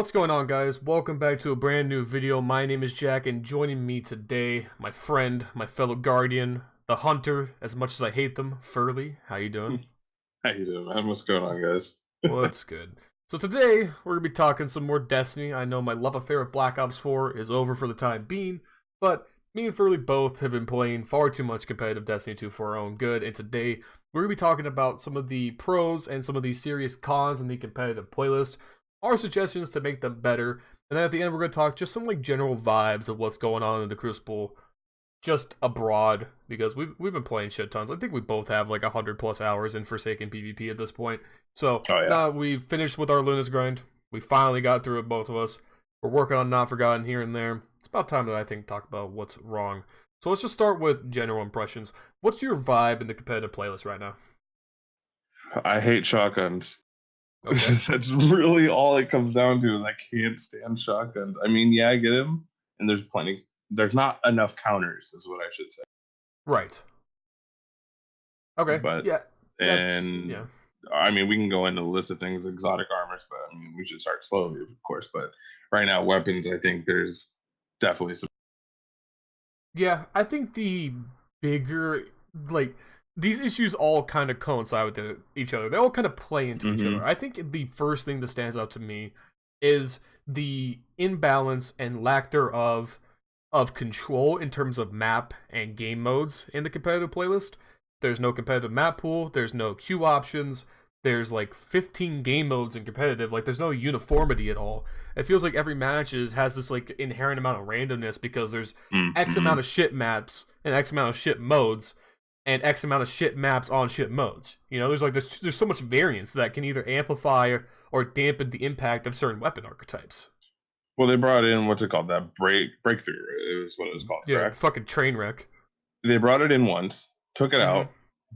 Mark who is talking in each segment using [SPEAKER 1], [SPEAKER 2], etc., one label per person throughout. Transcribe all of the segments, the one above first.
[SPEAKER 1] What's going on, guys? Welcome back to a brand new video. My name is Jack, and joining me today, my friend, my fellow guardian, the hunter, as much as I hate them, Furly. How you doing?
[SPEAKER 2] How you doing, man? What's going on, guys?
[SPEAKER 1] Well, that's good. So today, we're going to be talking some more Destiny. I know my love affair with Black Ops 4 is over for the time being, but me and Furly both have been playing far too much competitive Destiny 2 for our own good, and today, we're going to be talking about some of the pros and some of the serious cons in the competitive playlist, our suggestions to make them better, and then at the end we're going to talk just some like general vibes of what's going on in the Crucible just abroad, because we've been playing shit tons. I think we both have like 100+ hours in Forsaken PvP at this point. So
[SPEAKER 2] Oh yeah.
[SPEAKER 1] now we've finished with our Luna's grind. We finally got through it, both of us. We're working on Not Forgotten here and there. It's about time that I think talk about what's wrong. So let's just start with general impressions. What's your vibe in the competitive playlist right now?
[SPEAKER 2] I hate shotguns.
[SPEAKER 1] Okay.
[SPEAKER 2] That's really all it comes down to. Is I can't stand shotguns. I mean, yeah, I get them, and there's plenty. There's not enough counters, is what I should say.
[SPEAKER 1] Right. Okay.
[SPEAKER 2] But
[SPEAKER 1] Yeah.
[SPEAKER 2] and
[SPEAKER 1] Yeah.
[SPEAKER 2] I mean, we can go into the list of things, exotic armors, but I mean, we should start slowly, of course. But right now, weapons, I think there's definitely some.
[SPEAKER 1] Yeah, I think the bigger, like, these issues all kind of coincide with each other. They all kind of play into each other. I think the first thing that stands out to me is the imbalance and lack thereof of control in terms of map and game modes in the competitive playlist. There's no competitive map pool, there's no queue options, there's like 15 game modes in competitive. Like, there's no uniformity at all. It feels like every match has this like inherent amount of randomness because there's X amount of shit maps and X amount of shit modes and X amount of shit maps on shit modes. You know, there's so much variance that can either amplify or dampen the impact of certain weapon archetypes.
[SPEAKER 2] Well, they brought in what's it called? That breakthrough. It was what it was called,
[SPEAKER 1] Yeah,
[SPEAKER 2] correct?
[SPEAKER 1] fucking train wreck.
[SPEAKER 2] They brought it in once, took it
[SPEAKER 1] Mm-hmm.
[SPEAKER 2] out,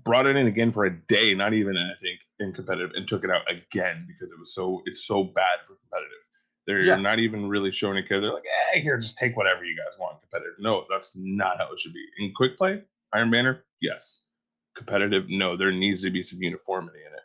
[SPEAKER 2] brought it in again for a day, not even I think in competitive, and took it out again because it's so bad for competitive. They're
[SPEAKER 1] Yeah.
[SPEAKER 2] not even really showing a care. They're like, hey, here, just take whatever you guys want competitive. No, that's not how it should be. In quick play, Iron Banner, yes. Competitive, no. There needs to be some uniformity in it.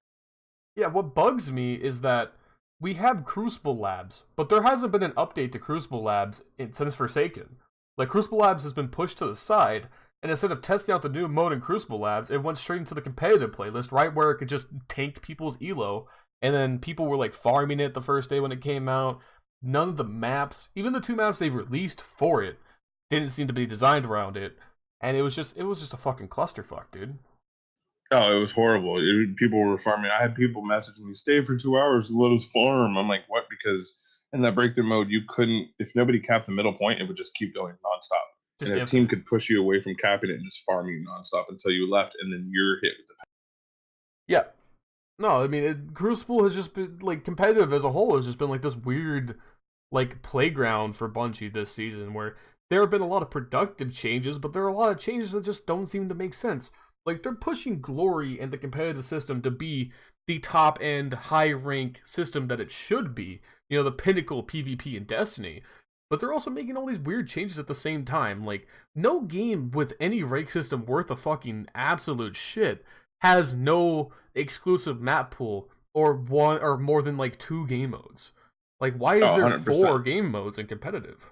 [SPEAKER 1] Yeah, what bugs me is that we have Crucible Labs, but there hasn't been an update to Crucible Labs since Forsaken. Like, Crucible Labs has been pushed to the side, and instead of testing out the new mode in Crucible Labs, it went straight into the competitive playlist, right where it could just tank people's elo, and then people were like farming it the first day when it came out. None of the maps, even the 2 maps they've released for it, didn't seem to be designed around it, and it was just a fucking clusterfuck, dude.
[SPEAKER 2] Oh, it was horrible. People were farming. I had people messaging me, stay for 2 hours, let us farm. I'm like, what? Because in that breakthrough mode, you couldn't, if nobody capped the middle point, it would just keep going nonstop.
[SPEAKER 1] Just
[SPEAKER 2] And a team
[SPEAKER 1] infinite.
[SPEAKER 2] could push you away from capping it and just farm you nonstop until you left, and then you're hit with the.
[SPEAKER 1] Yeah. No, I mean, Crucible has just been, like, competitive as a whole has just been, like, this weird, like, playground for Bungie this season where there have been a lot of productive changes, but there are a lot of changes that just don't seem to make sense. Like, they're pushing Glory and the competitive system to be the top-end, high-rank system that it should be. You know, the pinnacle PvP in Destiny. But they're also making all these weird changes at the same time. Like, no game with any rank system worth a fucking absolute shit has no exclusive map pool or one or more than like 2 game modes. Like, why is
[SPEAKER 2] Oh,
[SPEAKER 1] there 4
[SPEAKER 2] 100%.
[SPEAKER 1] game modes in competitive?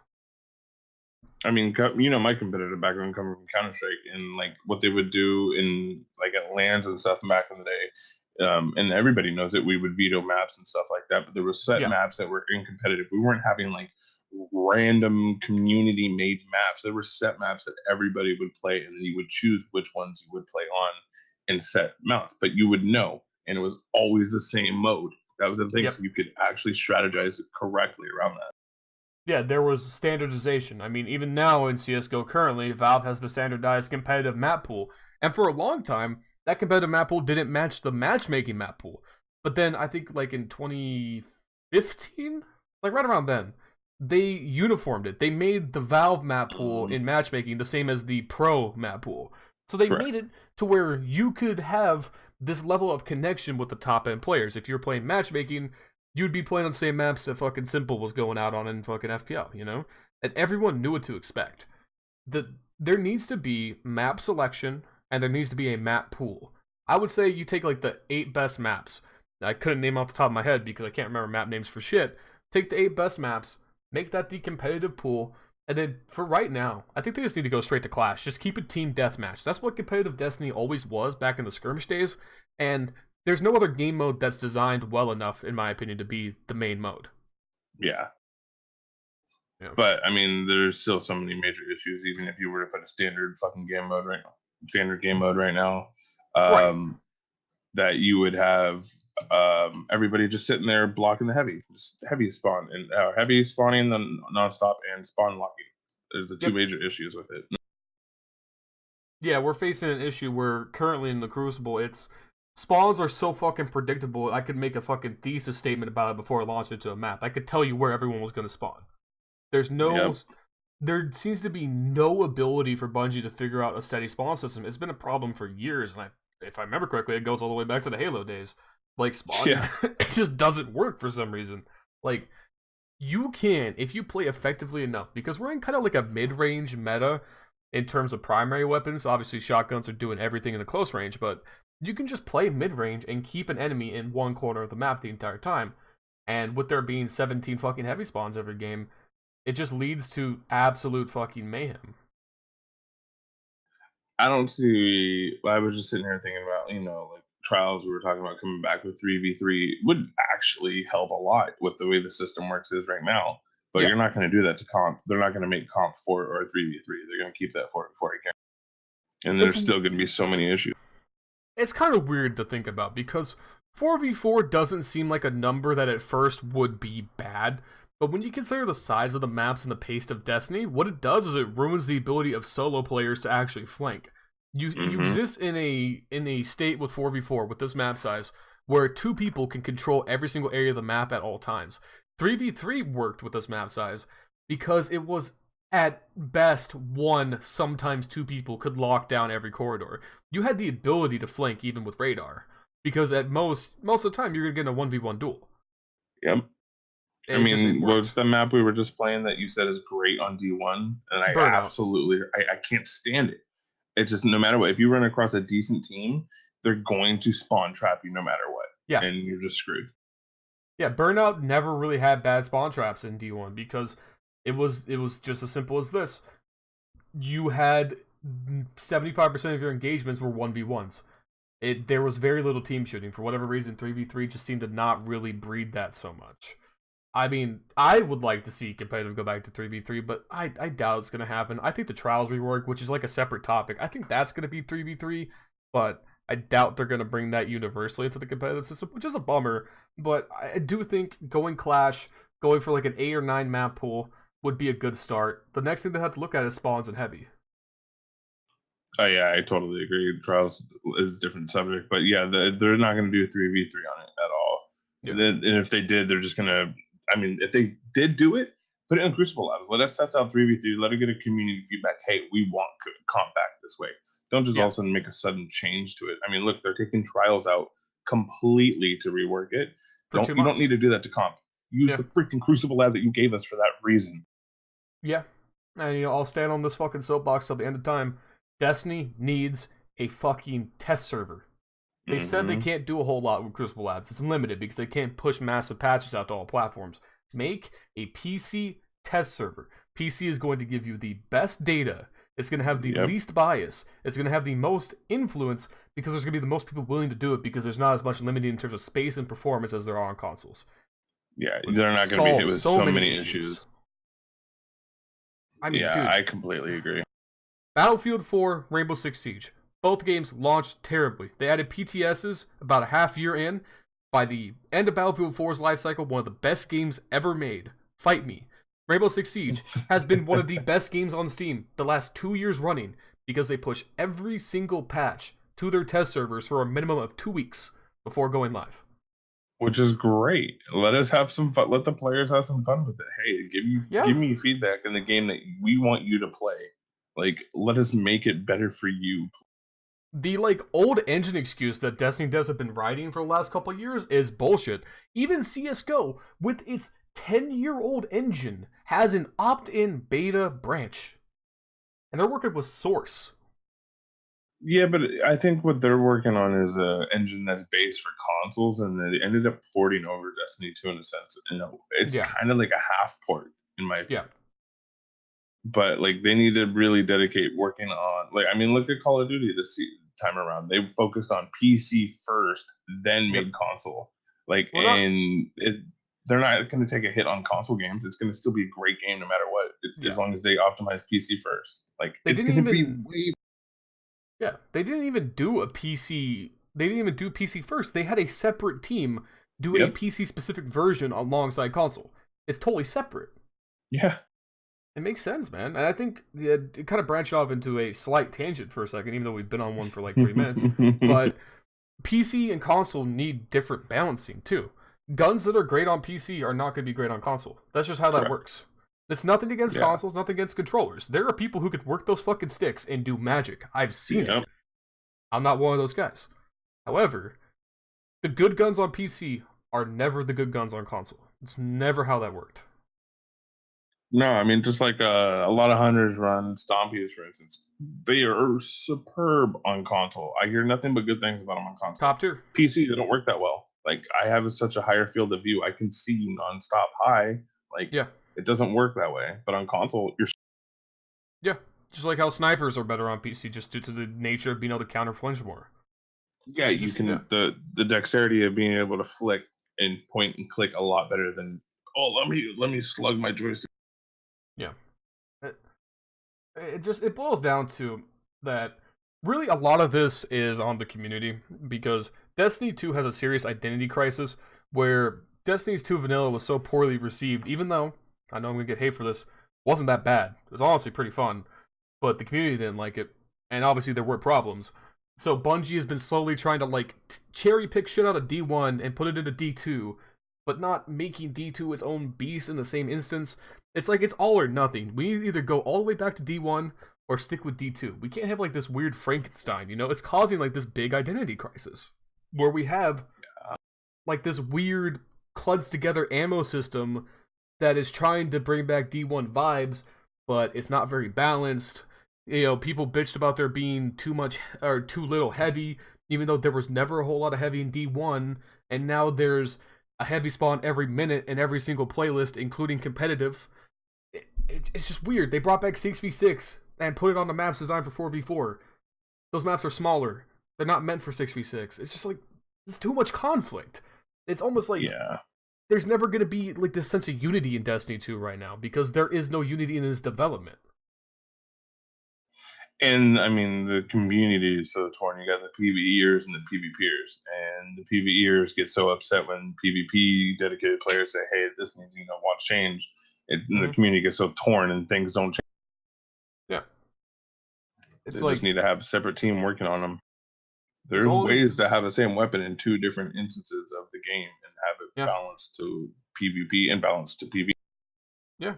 [SPEAKER 2] I mean, my competitive background coming from Counter Strike and like what they would do in like at lands and stuff back in the day. And everybody knows it. We would veto maps and stuff like that, but there were set
[SPEAKER 1] Yeah.
[SPEAKER 2] maps that were in competitive. We weren't having like random community made maps. There were set maps that everybody would play, and then you would choose which ones you would play on and set mounts. But you would know, and it was always the same mode. That was the thing.
[SPEAKER 1] Yep.
[SPEAKER 2] So you could actually strategize correctly around that.
[SPEAKER 1] Yeah, there was standardization. I mean, even now in CSGO currently, Valve has the standardized competitive map pool. And for a long time, that competitive map pool didn't match the matchmaking map pool. But then I think like in 2015, like right around then, they uniformed it. They made the Valve map pool in matchmaking the same as the Pro map pool. So they
[SPEAKER 2] Correct.
[SPEAKER 1] made it to where you could have this level of connection with the top end players. If you're playing matchmaking, you'd be playing on the same maps that fucking Simple was going out on in fucking FPL, you know? And everyone knew what to expect. There needs to be map selection and there needs to be a map pool. I would say you take like the 8 best maps. I couldn't name off the top of my head because I can't remember map names for shit, Take the 8 best maps, make that the competitive pool, and then for right now, I think they just need to go straight to Clash. Just keep it team deathmatch. That's what competitive Destiny always was back in the skirmish days, and there's no other game mode that's designed well enough, in my opinion, to be the main mode.
[SPEAKER 2] Yeah.
[SPEAKER 1] Yeah.
[SPEAKER 2] But I mean, there's still so many major issues. Even if you were to put a standard fucking game mode right now,
[SPEAKER 1] Right.
[SPEAKER 2] that you would have everybody just sitting there blocking the heavy, just heavy spawn and heavy spawning then nonstop and spawn locking. There's the two major issues with it.
[SPEAKER 1] Yeah, we're facing an issue where currently in the Crucible, it's spawns are so fucking predictable. I could make a fucking thesis statement about it before I launched it to a map. I could tell you where everyone was going to spawn. There seems to be no ability for Bungie to figure out a steady spawn system. It's been a problem for years, and if I remember correctly, it goes all the way back to the Halo days. Like, spawning, it just doesn't work for some reason. Like, you can, if you play effectively enough, because we're in kind of like a mid-range meta in terms of primary weapons. Obviously, shotguns are doing everything in the close range, but you can just play mid-range and keep an enemy in one corner of the map the entire time. And with there being 17 fucking heavy spawns every game, it just leads to absolute fucking mayhem.
[SPEAKER 2] I don't see. I was just sitting here thinking about, like trials we were talking about coming back with 3v3 would actually help a lot with the way the system works is right now. But you're not going to do that to comp. They're not going to make comp 4 or 3v3. They're going to keep that 4 again. And there's still going to be so many issues.
[SPEAKER 1] It's kind of weird to think about because 4v4 doesn't seem like a number that at first would be bad. But when you consider the size of the maps and the pace of Destiny, what it does is it ruins the ability of solo players to actually flank. You exist in a state with 4v4 with this map size where 2 people can control every single area of the map at all times. 3v3 worked with this map size because it was at best 1, sometimes 2 people could lock down every corridor. You had the ability to flank even with radar because at most of the time you're going to get a 1v1 duel.
[SPEAKER 2] Yep. I mean, what's the map we were just playing that you said is great on D1? And I absolutely, I can't stand it. It's just no matter what. If you run across a decent team, they're going to spawn trap you no matter what.
[SPEAKER 1] Yeah.
[SPEAKER 2] And you're just screwed. Yeah,
[SPEAKER 1] Burnout never really had bad spawn traps in D1 because it was just as simple as this. You had 75% of your engagements were 1v1s. There was very little team shooting. For whatever reason, 3v3 just seemed to not really breed that so much. I mean, I would like to see competitive go back to 3v3, but I doubt it's going to happen. I think the Trials rework, which is like a separate topic, I think that's going to be 3v3, but I doubt they're going to bring that universally into the competitive system, which is a bummer. But I do think going Clash, going for like an 8 or 9 map pool would be a good start. The next thing they have to look at is spawns and heavy.
[SPEAKER 2] Oh yeah, I totally agree. Trials is a different subject, but yeah, they're not going to do a 3v3 on it at all. Yeah. And if they did, they're just going to. I mean, if they did do it, put it in Crucible Labs. Let us test out 3v3. Let it get a community feedback. Hey, we want comp back this way. Don't just all of a sudden make a sudden change to it. I mean, look, they're taking Trials out completely to rework it. You don't need to do that to comp. Use the freaking Crucible Labs that you gave us for that reason.
[SPEAKER 1] Yeah. And, I'll stand on this fucking soapbox till the end of time. Destiny needs a fucking test server. They said they can't do a whole lot with Crucible Labs. It's limited because they can't push massive patches out to all platforms. Make a PC test server. PC is going to give you the best data. It's going to have the least bias. It's going to have the most influence because there's going to be the most people willing to do it because there's not as much limiting in terms of space and performance as there are on consoles.
[SPEAKER 2] Yeah, they're not going to be hit with so many issues.
[SPEAKER 1] I mean,
[SPEAKER 2] dude, I completely agree.
[SPEAKER 1] Battlefield 4, Rainbow Six Siege. Both games launched terribly. They added PTSs about a half year in. By the end of Battlefield 4's lifecycle, one of the best games ever made. Fight me. Rainbow Six Siege has been one of the best games on Steam the last 2 years running because they push every single patch to their test servers for a minimum of 2 weeks before going live.
[SPEAKER 2] Which is great. Let us have some fun. Let the players have some fun with it. Hey, give me feedback in the game that we want you to play. Like, let us make it better for you.
[SPEAKER 1] The, old engine excuse that Destiny devs have been writing for the last couple of years is bullshit. Even CSGO, with its 10-year-old engine, has an opt-in beta branch. And they're working with Source.
[SPEAKER 2] Yeah, but I think what they're working on is a engine that's based for consoles, and they ended up porting over Destiny 2 in a sense. It's
[SPEAKER 1] Yeah,
[SPEAKER 2] kind of like a half port in my
[SPEAKER 1] yeah,
[SPEAKER 2] opinion. But like they need to really dedicate working on like I mean look at Call of Duty time around. They focused on PC first, then
[SPEAKER 1] yep.
[SPEAKER 2] made console. Like
[SPEAKER 1] We're not.
[SPEAKER 2] they're not going to take a hit on console games. It's going to still be a great game no matter what. It's as
[SPEAKER 1] Yeah,
[SPEAKER 2] long as they optimize PC first. Like
[SPEAKER 1] they
[SPEAKER 2] it's
[SPEAKER 1] didn't
[SPEAKER 2] going to be
[SPEAKER 1] even.
[SPEAKER 2] way.
[SPEAKER 1] Yeah, they didn't even do a PC. They didn't even do PC first. They had a separate team do a
[SPEAKER 2] Yep.
[SPEAKER 1] PC specific version alongside console. It's totally separate.
[SPEAKER 2] Yeah.
[SPEAKER 1] It makes sense, man. And I think it kind of branched off into a slight tangent for a second, even though we've been on one for like 3 minutes. But PC and console need different balancing too. Guns that are great on PC are not going to be great on console. That's just how that
[SPEAKER 2] Correct.
[SPEAKER 1] works. It's nothing against
[SPEAKER 2] Yeah.
[SPEAKER 1] consoles, nothing against controllers. There are people who could work those fucking sticks and do magic. I've seen it.
[SPEAKER 2] Yep.
[SPEAKER 1] I'm not one of those guys. However, the good guns on PC are never the good guns on console. It's never how that worked.
[SPEAKER 2] No, I mean just like a lot of hunters run Stompies, for instance. They are superb on console. I hear nothing but good things about them on console.
[SPEAKER 1] Top tier.
[SPEAKER 2] PC, they don't work that well. Like I have such a higher field of view. I can see nonstop high. Like
[SPEAKER 1] Yeah.
[SPEAKER 2] it doesn't work that way. But on console, you're
[SPEAKER 1] Yeah. Just like how snipers are better on PC just due to the nature of being able to counter flinch more.
[SPEAKER 2] yeah, you
[SPEAKER 1] Yeah.
[SPEAKER 2] can the dexterity of being able to flick and point and click a lot better than let me slug my joystick.
[SPEAKER 1] Yeah. It boils down to that really a lot of this is on the community because Destiny 2 has a serious identity crisis where Destiny's 2 vanilla was so poorly received, even though I know I'm gonna get hate for this, wasn't that bad. It was honestly pretty fun, but the community didn't like it, and obviously there were problems. So Bungie has been slowly trying to like cherry pick shit out of D1 and put it into D2, but not making D2 its own beast in the same instance. It's like it's all or nothing. We need to either go all the way back to D1 or stick with D2. We can't have like this weird Frankenstein, you know? It's causing like this big identity crisis where we have like this weird cluds together ammo system that is trying to bring back D1 vibes, but it's not very balanced. You know, people bitched about there being too much or too little heavy, even though there was never a whole lot of heavy in D1, and now there's a heavy spawn every minute in every single playlist, including competitive. It's just weird. They brought back 6v6 and put it on the maps designed for 4v4. Those maps are smaller. They're not meant for 6v6. It's just like, there's too much conflict. It's almost like
[SPEAKER 2] Yeah.
[SPEAKER 1] there's never going to be like this sense of unity in Destiny 2 right now because there is no unity in this development.
[SPEAKER 2] And I mean, the community is so torn. You got the PvEers and the PvPers, and the PvEers get so upset when PvP dedicated players say, "Hey, this needs watch change." And the community gets so torn, and things don't change.
[SPEAKER 1] Yeah, it's
[SPEAKER 2] They
[SPEAKER 1] like
[SPEAKER 2] just need to have a separate team working on them.
[SPEAKER 1] it's
[SPEAKER 2] There's
[SPEAKER 1] always
[SPEAKER 2] ways to have the same weapon in two different instances of the game and have it
[SPEAKER 1] yeah,
[SPEAKER 2] balanced to PvP and balanced to PvE.
[SPEAKER 1] yeah.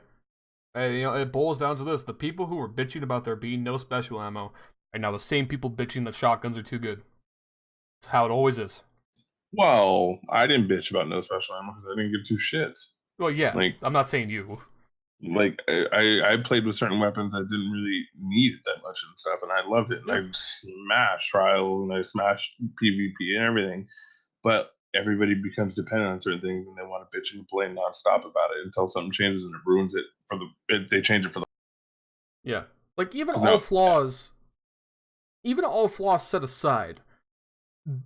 [SPEAKER 1] And, you know, it boils down to this: the people who were bitching about there being no special ammo are now the same people bitching that shotguns are too good. It's how it always is.
[SPEAKER 2] Well, I didn't bitch about no special ammo because I didn't give two shits.
[SPEAKER 1] Well, yeah,
[SPEAKER 2] Like
[SPEAKER 1] I'm not saying you.
[SPEAKER 2] I played with certain weapons that didn't really need it that much and stuff, and I loved it. And
[SPEAKER 1] Yeah.
[SPEAKER 2] I smashed trials and I smashed PvP and everything. But everybody becomes dependent on certain things, and they want to bitch and complain nonstop about it until something changes and it ruins it for they change it for the.
[SPEAKER 1] Yeah, like
[SPEAKER 2] No,
[SPEAKER 1] even all flaws set aside,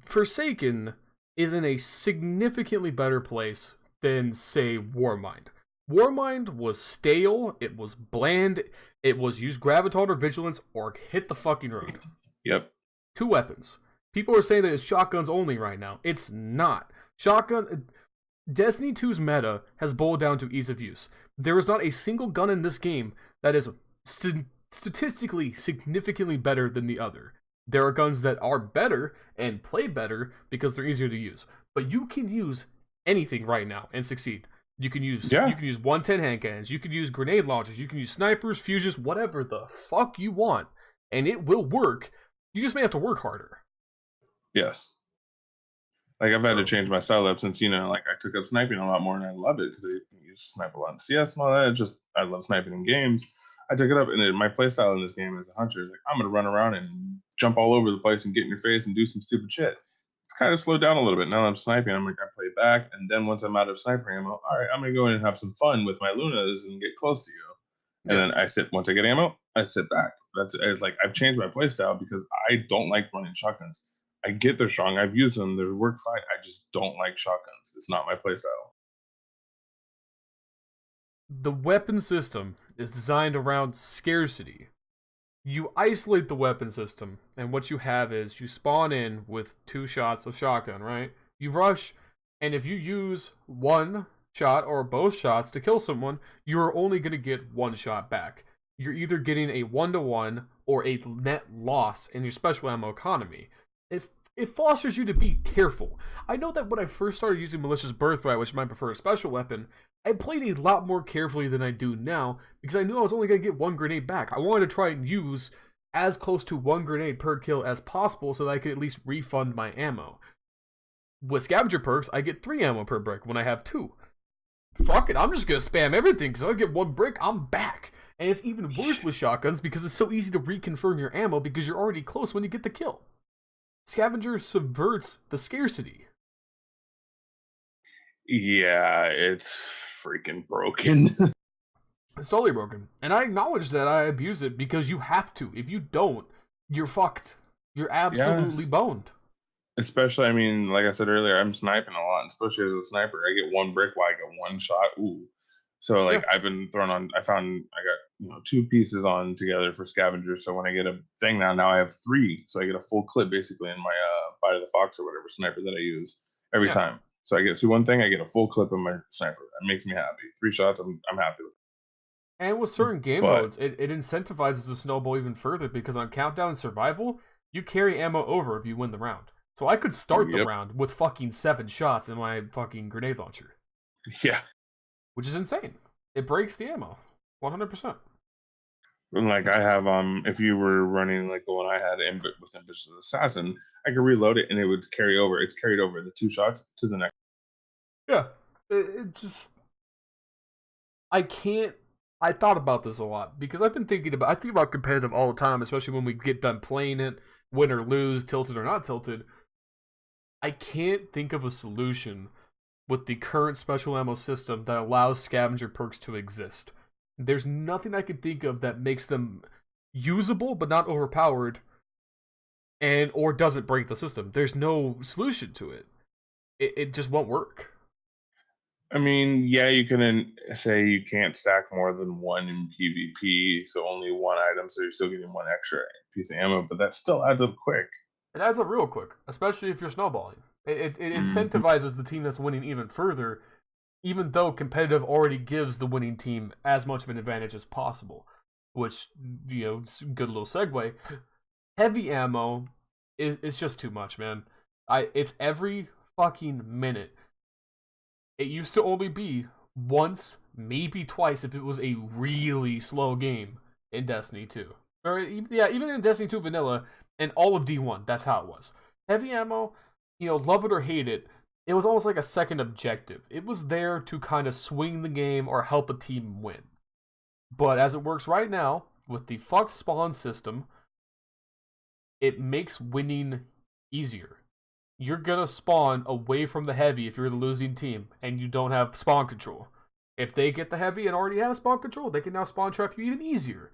[SPEAKER 1] Forsaken is in a significantly better place than, say, Warmind. Warmind was stale, it was bland, it was use Graviton or Vigilance or hit the fucking road.
[SPEAKER 2] Yep.
[SPEAKER 1] 2 weapons. People are saying that it's shotguns only right now. It's not. Destiny 2's meta has boiled down to ease of use. There is not a single gun in this game that is statistically significantly better than the other. There are guns that are better and play better because they're easier to use. But you can use anything right now and succeed. You can use 110 hand cannons, you can use grenade launchers, you can use snipers, fusions, whatever the fuck you want, and it will work. You just may have to work harder.
[SPEAKER 2] Yes. Like I've had to change my style up since like I took up sniping a lot more and I love it because I use snipe a lot in CS and all that. I love sniping in games. I took it up and my play style in this game as a hunter is like I'm gonna run around and jump all over the place and get in your face and do some stupid shit. It's kind of slowed down a little bit. Now that I'm sniping, I'm like, I play back, and then once I'm out of sniping ammo, all right, I'm gonna go in and have some fun with my Lunas and get close to you. And then I sit, once I get ammo, I sit back. It's like I've changed my playstyle because I don't like running shotguns. I get they're strong. I've used them. They work fine. I just don't like shotguns. It's not my playstyle.
[SPEAKER 1] The weapon system is designed around scarcity. You isolate the weapon system, and what you have is you spawn in with 2 shots of shotgun, right? You rush, and if you use 1 shot or both shots to kill someone, you're only going to get 1 shot back. You're either getting a 1-to-1 or a net loss in your special ammo economy. It fosters you to be careful. I know that when I first started using Malicious Birthright, which is my preferred special weapon, I played a lot more carefully than I do now because I knew I was only going to get 1 grenade back. I wanted to try and use as close to 1 grenade per kill as possible so that I could at least refund my ammo. With Scavenger perks, I get 3 ammo per brick when I have 2. Fuck it, I'm just going to spam everything because if I get 1 brick, I'm back. And it's even worse with shotguns because it's so easy to reconfirm your ammo because you're already close when you get the kill. Scavenger subverts the scarcity.
[SPEAKER 2] Yeah, it's freaking broken.
[SPEAKER 1] It's totally broken. And I acknowledge that I abuse it because you have to. If you don't, you're fucked. You're absolutely boned.
[SPEAKER 2] Especially, I mean, like I said earlier, I'm sniping a lot, and especially as a sniper, I get 1 brick while I get 1 shot. Ooh. So like I've been thrown on. I got 2 pieces on together for Scavenger. So when I get a thing now I have 3. So I get a full clip basically in my Bite of the Fox or whatever sniper that I use every time. So I get through 1 thing, I get a full clip in my sniper. That makes me happy. 3 shots, I'm happy with it.
[SPEAKER 1] And with certain game modes, it incentivizes the snowball even further because on Countdown Survival, you carry ammo over if you win the round. So I could start the round with fucking 7 shots in my fucking grenade launcher.
[SPEAKER 2] Yeah.
[SPEAKER 1] Which is insane. It breaks the ammo. 100%.
[SPEAKER 2] And like I have, if you were running like the one I had with Ambitious Assassin, I could reload it and it would carry over. It's carried over the 2 shots to the next.
[SPEAKER 1] Yeah. It just... I thought about this a lot because I think about competitive all the time, especially when we get done playing it, win or lose, tilted or not tilted. I can't think of a solution with the current special ammo system that allows Scavenger perks to exist. There's nothing I can think of that makes them usable but not overpowered or doesn't break the system. There's no solution to it. It just won't work.
[SPEAKER 2] I mean, yeah, you can say you can't stack more than 1 in PvP, so only 1 item, so you're still getting 1 extra piece of ammo, but that still adds up quick.
[SPEAKER 1] It adds up real quick, especially if you're snowballing. It incentivizes the team that's winning even further, even though competitive already gives the winning team as much of an advantage as possible. Which, it's a good little segue. Heavy ammo is just too much, man. It's every fucking minute. It used to only be once, maybe twice, if it was a really slow game in Destiny 2. Or, even in Destiny 2 Vanilla, and all of D1, that's how it was. Heavy ammo, love it or hate it, it was almost like a second objective. It was there to kind of swing the game or help a team win. But as it works right now, with the fucked spawn system, it makes winning easier. You're gonna spawn away from the heavy if you're the losing team and you don't have spawn control. If they get the heavy and already have spawn control, they can now spawn trap you even easier.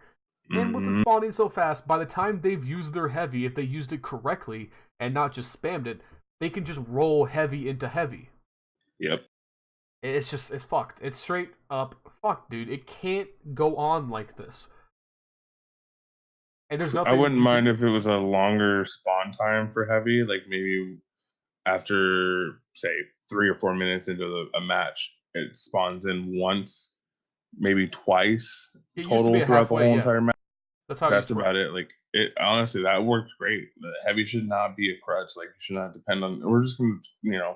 [SPEAKER 1] And with it spawning so fast, by the time they've used their heavy, if they used it correctly and not just spammed it, they can just roll heavy into heavy.
[SPEAKER 2] Yep.
[SPEAKER 1] It's fucked. It's straight up fucked, dude. It can't go on like this. And there's nothing.
[SPEAKER 2] I wouldn't mind if it was a longer spawn time for heavy, like maybe after, say, 3 or 4 minutes into a match, it spawns in once, maybe twice total throughout the whole entire match. That's about it. Like, it honestly, that worked great. The heavy should not be a crutch. Like, you should not depend on. We're just gonna,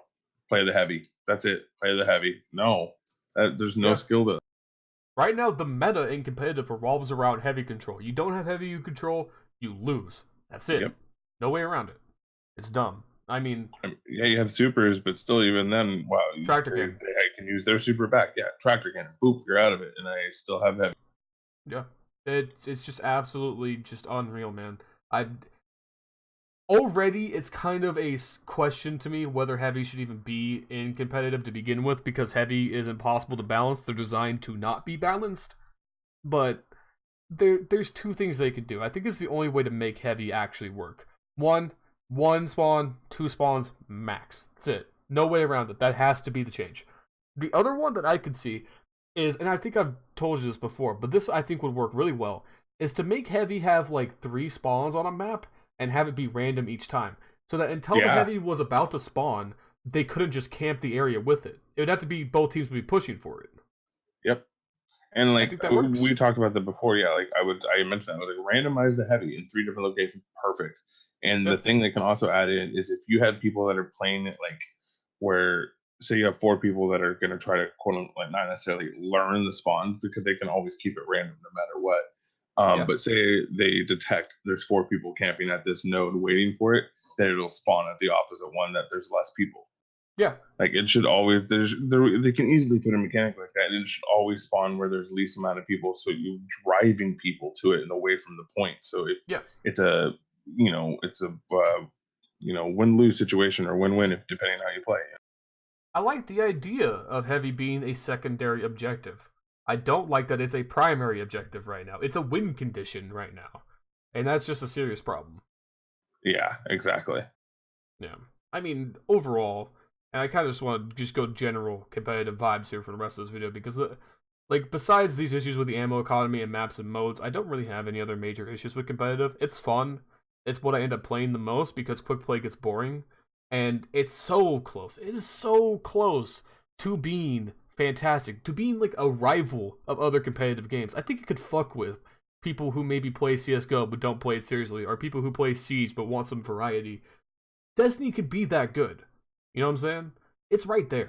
[SPEAKER 2] play the heavy. That's it. Play the heavy. No, there's no skill to.
[SPEAKER 1] Right now, the meta in competitive revolves around heavy control. You don't have heavy control, you lose. That's it. Yep. No way around it. It's dumb. I mean,
[SPEAKER 2] yeah, you have supers, but still, even then, wow,
[SPEAKER 1] tractor cannon.
[SPEAKER 2] They can use their super back. Yeah, tractor cannon. Boop, you're out of it, and I still have heavy.
[SPEAKER 1] Yeah, it's just absolutely just unreal, man. already it's kind of a question to me whether heavy should even be in competitive to begin with, because heavy is impossible to balance. They're designed to not be balanced. But there's two things they could do. I think it's the only way to make heavy actually work. One spawn, two spawns, max. That's it. No way around it. That has to be the change. The other one that I could see is, and I think I've told you this before, but this I think would work really well, is to make heavy have like 3 spawns on a map and have it be random each time. So that until the heavy was about to spawn, they couldn't just camp the area with it. It would have to be both teams would be pushing for it.
[SPEAKER 2] Yep. And
[SPEAKER 1] I
[SPEAKER 2] like
[SPEAKER 1] think that works.
[SPEAKER 2] we talked about that before, yeah. Like I mentioned that I was like randomize the heavy in 3 different locations, perfect. And the thing they can also add in is if you have people that are playing it like where say you have 4 people that are going to try to quote unquote like not necessarily learn the spawns because they can always keep it random no matter what. But say they detect there's 4 people camping at this node waiting for it, then it'll spawn at the opposite one that there's less people.
[SPEAKER 1] Yeah.
[SPEAKER 2] Like it should always they can easily put a mechanic like that, and it should always spawn where there's least amount of people, so you're driving people to it and away from the point. So it's a it's a win-lose situation or win-win if depending on how you play.
[SPEAKER 1] I like the idea of heavy being a secondary objective. I don't like that it's a primary objective right now. It's a win condition right now. And that's just a serious problem.
[SPEAKER 2] Yeah, exactly.
[SPEAKER 1] Yeah. I mean, overall, and I kind of just want to just go general competitive vibes here for the rest of this video because, like, besides these issues with the ammo economy and maps and modes, I don't really have any other major issues with competitive. It's fun. It's what I end up playing the most because quick play gets boring. And it's so close. It is so close to being fantastic, to being like a rival of other competitive games. I think it could fuck with people who maybe play CSGO but don't play it seriously, or people who play Siege but want some variety. Destiny could be that good. You know what I'm saying? It's right there.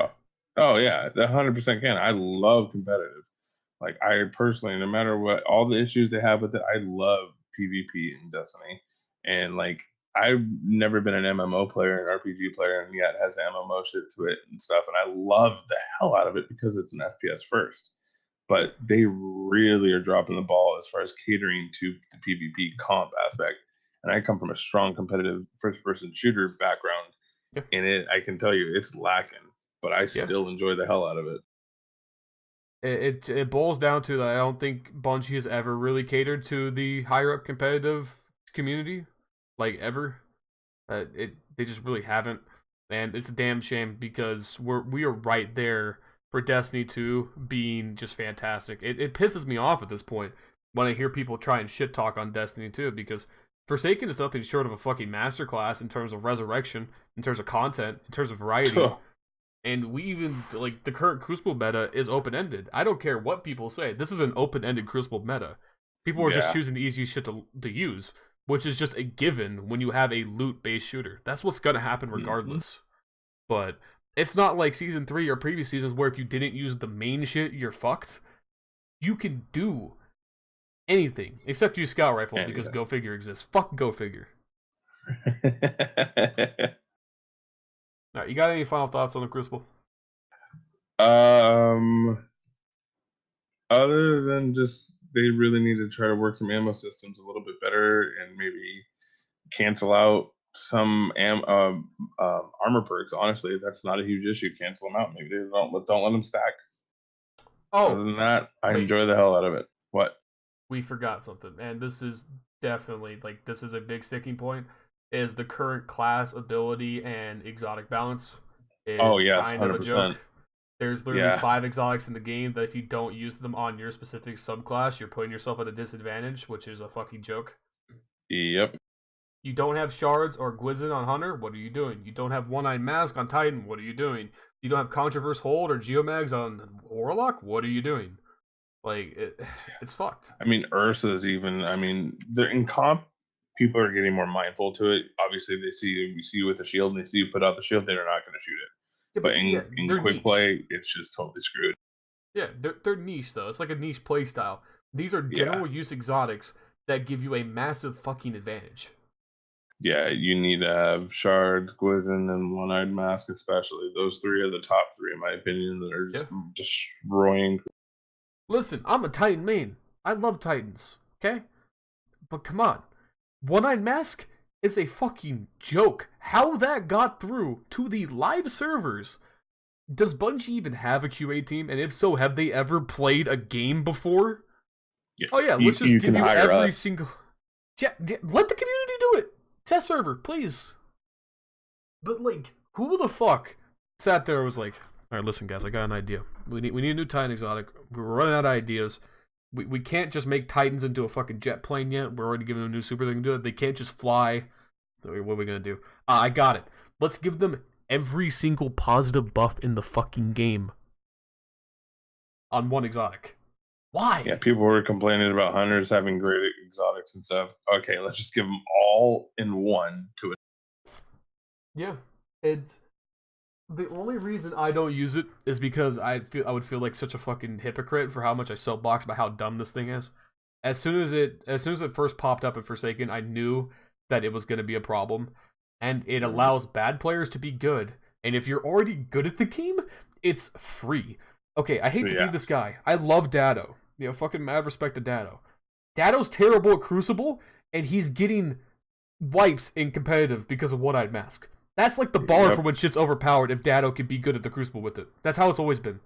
[SPEAKER 2] Oh yeah, 100% can. I love competitive. Like I personally, no matter what, all the issues they have with it, I love PvP in Destiny. And like I've never been an MMO player, an RPG player, and yet it has the MMO shit to it and stuff. And I love the hell out of it because it's an FPS first. But they really are dropping the ball as far as catering to the PvP comp aspect. And I come from a strong competitive first-person shooter background, and I can tell you it's lacking. But I still enjoy the hell out of it.
[SPEAKER 1] It boils down to that I don't think Bungie has ever really catered to the higher up competitive community, like ever. They just really haven't, and it's a damn shame because we are right there for Destiny 2 being just fantastic. It pisses me off at this point when I hear people try and shit talk on Destiny 2 because Forsaken is nothing short of a fucking masterclass in terms of resurrection, in terms of content, in terms of variety. And we even, like, the current Crucible meta is open-ended. I don't care what people say. This is an open-ended Crucible meta. People are just choosing the easiest shit to use, which is just a given when you have a loot-based shooter. That's what's going to happen regardless. But it's not like Season 3 or previous seasons where if you didn't use the main shit, you're fucked. You can do anything, except use scout rifles because Go Figure exists. Fuck Go Figure. Alright, you got any final thoughts on the Crucible?
[SPEAKER 2] Other than just they really need to try to work some ammo systems a little bit better and maybe cancel out some armor perks. Honestly, that's not a huge issue. Cancel them out. Maybe they don't let them stack.
[SPEAKER 1] Oh,
[SPEAKER 2] other than that, I enjoy the hell out of it. What?
[SPEAKER 1] We forgot something, and this is definitely this is a big sticking point. Is the current class ability and exotic balance is kind of a joke. There's literally 5 exotics in the game that if you don't use them on your specific subclass, you're putting yourself at a disadvantage, which is a fucking joke.
[SPEAKER 2] Yep.
[SPEAKER 1] You don't have shards or Gwizzin on Hunter, what are you doing? You don't have One-Eyed Mask on Titan, what are you doing? You don't have Controverse Hold or Geomags on Warlock, what are you doing? Like, it's fucked.
[SPEAKER 2] I mean, Ursa's even, I mean, they're in comp, people are getting more mindful to it. Obviously, you see you with a shield, and they see you put out the shield, they're not going to shoot it. Yeah, but in quick play, it's just totally screwed.
[SPEAKER 1] Yeah, they're niche, though. It's like a niche play style. These are general use exotics that give you a massive fucking advantage.
[SPEAKER 2] Yeah, you need to have shards, Gwizzin, and One-Eyed Mask especially. Those 3 are the top 3, in my opinion, that are just destroying.
[SPEAKER 1] Listen, I'm a Titan main. I love Titans, okay? But come on. One-Eyed Mask is a fucking joke. How that got through to the live servers. Does Bungie even have a QA team? And if so, have they ever played a game before?
[SPEAKER 2] Yeah.
[SPEAKER 1] Oh yeah, let's just give you every
[SPEAKER 2] us.
[SPEAKER 1] single... Yeah, let the community do it! Test server, please. But like, who the fuck sat there and was like, alright, listen guys, I got an idea. We need a new Titan exotic. We're running out of ideas. We can't just make Titans into a fucking jet plane yet. We're already giving them a new super they can do it. They can't just fly. What are we gonna do? I got it. Let's give them every single positive buff in the fucking game on one exotic. Why?
[SPEAKER 2] Yeah, people were complaining about hunters having great exotics and stuff. Okay, let's just give them all in one to it.
[SPEAKER 1] Yeah, it's the only reason I don't use it is because I would feel like such a fucking hypocrite for how much I soapbox about how dumb this thing is. As soon as it first popped up in Forsaken, I knew that it was going to be a problem, and it allows bad players to be good. And if you're already good at the game, it's free. Okay, I hate to be this guy. I love Dado. You know, fucking mad respect to Dado. Dado's terrible at Crucible, and he's getting wipes in competitive because of One-Eyed Mask. That's like the bar for when shit's overpowered if Dado can be good at the Crucible with it. That's how it's always been.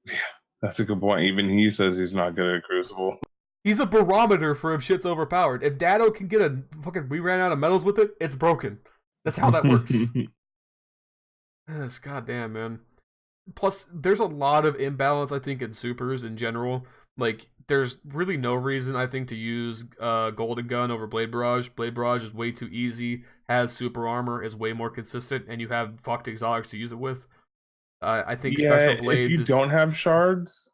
[SPEAKER 2] Yeah, that's a good point. Even he says he's not good at Crucible.
[SPEAKER 1] He's a barometer for if shit's overpowered. If Dado can get a fucking we ran out of medals with it, it's broken. That's how that works. Yes, goddamn, man. Plus, there's a lot of imbalance, I think, in supers in general. Like, there's really no reason, I think, to use Golden Gun over Blade Barrage. Blade Barrage is way too easy, has super armor, is way more consistent, and you have fucked exotics to use it with. I think Special Blades
[SPEAKER 2] if you don't have shards,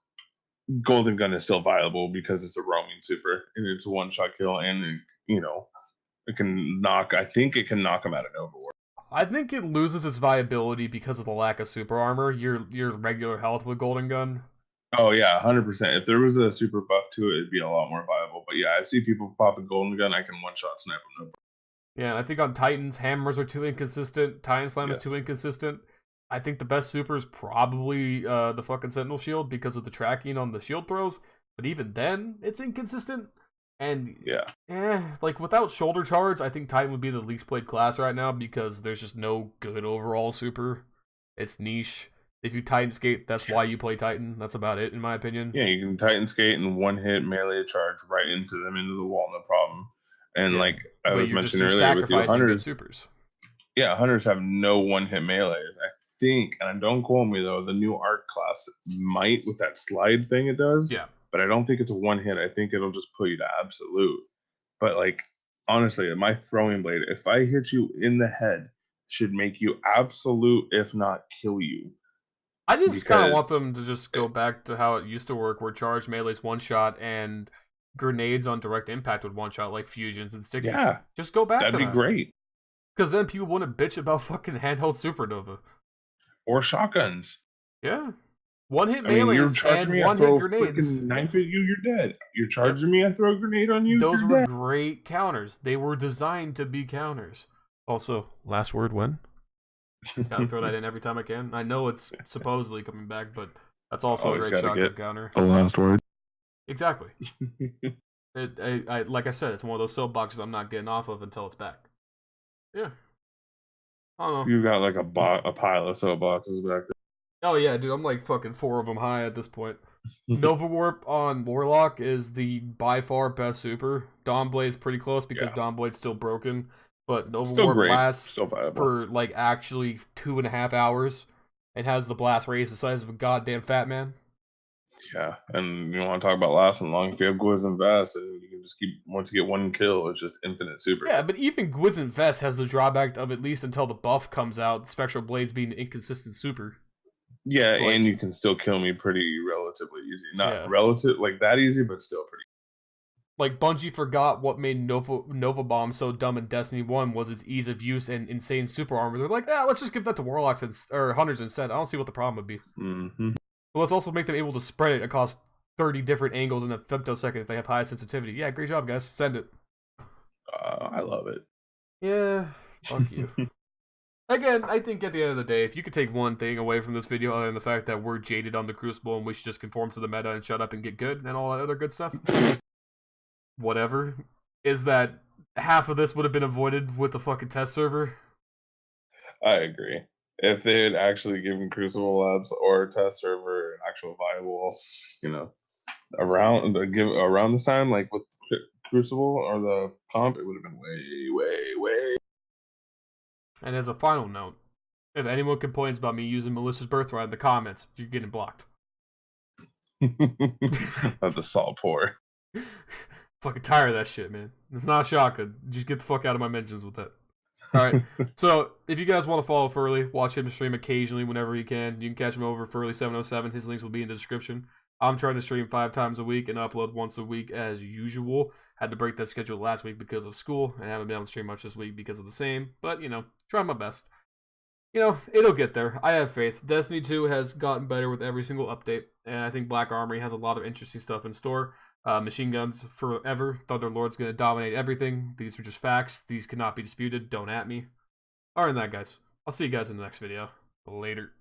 [SPEAKER 2] Golden Gun is still viable because it's a roaming super, and it's a one-shot kill, and, it can knock... I think it can knock him out of Nova War.
[SPEAKER 1] I think it loses its viability because of the lack of super armor. Your regular health with Golden Gun.
[SPEAKER 2] Oh yeah, 100%. If there was a super buff to it, it'd be a lot more viable. But yeah, I've seen people pop a Golden Gun. I can one-shot snipe them.
[SPEAKER 1] Yeah, I think on Titans, hammers are too inconsistent. Titan Slam is too inconsistent. I think the best super is probably the fucking Sentinel Shield because of the tracking on the shield throws. But even then, it's inconsistent. And like without shoulder charge, I think Titan would be the least played class right now because there's just no good overall super. It's niche. If you Titan skate, that's why you play Titan. That's about it, in my opinion.
[SPEAKER 2] Yeah, you can Titan skate and one-hit melee charge right into them, into the wall, no problem. And like I was mentioning earlier with you, hunters,
[SPEAKER 1] supers.
[SPEAKER 2] Yeah, hunters have no one-hit melees. I think, and don't quote me though, the new art class might with that slide thing it does.
[SPEAKER 1] Yeah.
[SPEAKER 2] But I don't think it's a one-hit. I think it'll just put you to absolute. But like honestly, my throwing blade, if I hit you in the head, should make you absolute, if not kill you.
[SPEAKER 1] I just kind of want them to just go back to how it used to work, where charge melee's one shot and grenades on direct impact would one shot like fusions and stickies.
[SPEAKER 2] Yeah,
[SPEAKER 1] just go back to that.
[SPEAKER 2] That'd be great.
[SPEAKER 1] Because then people wouldn't bitch about fucking handheld supernova
[SPEAKER 2] or shotguns.
[SPEAKER 1] Yeah, one hit melees and one hit grenades.
[SPEAKER 2] Knife at you, you're dead. You're charging me, I throw a grenade on you.
[SPEAKER 1] Those were great counters. They were designed to be counters. Also, last word when? Gotta throw that in every time I can. I know it's supposedly coming back, but that's also a great shotgun counter.
[SPEAKER 2] The last word.
[SPEAKER 1] Exactly. Like I said, it's one of those soapboxes I'm not getting off of until it's back. Yeah. I don't know.
[SPEAKER 2] You got like a pile of soapboxes back there.
[SPEAKER 1] Oh yeah, dude, I'm like fucking 4 of them high at this point. Nova Warp on Warlock is the by far best super. Dawnblade's pretty close because Dawnblade's still broken. But Nova Warp lasts for like actually 2.5 hours and has the blast radius the size of a goddamn fat man.
[SPEAKER 2] Yeah, and you want to talk about lasting long? If you have Gwiz Vest, and you can just once you get one kill, it's just infinite super.
[SPEAKER 1] Yeah, but even Gwiz Vest has the drawback of at least until the buff comes out, Spectral Blades being an inconsistent super.
[SPEAKER 2] Yeah, so and you can still kill me pretty relatively easy. Not relative like that easy, but still pretty.
[SPEAKER 1] Like, Bungie forgot what made Nova Bomb so dumb in Destiny 1 was its ease of use and insane super armor. They're like, let's just give that to Warlocks or Hunters instead. I don't see what the problem would be.
[SPEAKER 2] Mm-hmm.
[SPEAKER 1] But let's also make them able to spread it across 30 different angles in a femtosecond if they have high sensitivity. Yeah, great job, guys. Send it.
[SPEAKER 2] I love it.
[SPEAKER 1] Yeah, fuck you. Again, I think at the end of the day, if you could take one thing away from this video other than the fact that we're jaded on the Crucible and we should just conform to the meta and shut up and get good and all that other good stuff... whatever, is that half of this would have been avoided with the fucking test server.
[SPEAKER 2] I agree. If they had actually given Crucible Labs or test server an actual viable, you know, around this time, like with Crucible or the comp, it would have been way.
[SPEAKER 1] And as a final note, if anyone complains about me using malicious birthright in the comments, you're getting blocked.
[SPEAKER 2] Not the salt pour.
[SPEAKER 1] Fucking tired of that shit, man. It's not a shotgun. Just get the fuck out of my mentions with that. Alright, so if you guys want to follow Furly, watch him stream occasionally whenever you can catch him over Furly707. His links will be in the description. I'm trying to stream 5 times a week and upload once a week as usual. Had to break that schedule last week because of school, and haven't been able to stream much this week because of the same. But, you know, trying my best. You know, it'll get there. I have faith. Destiny 2 has gotten better with every single update, and I think Black Armory has a lot of interesting stuff in store. Machine guns forever. Thunderlord's going to dominate everything. These are just facts. These cannot be disputed. Don't at me. Other than that, guys, I'll see you guys in the next video. Later.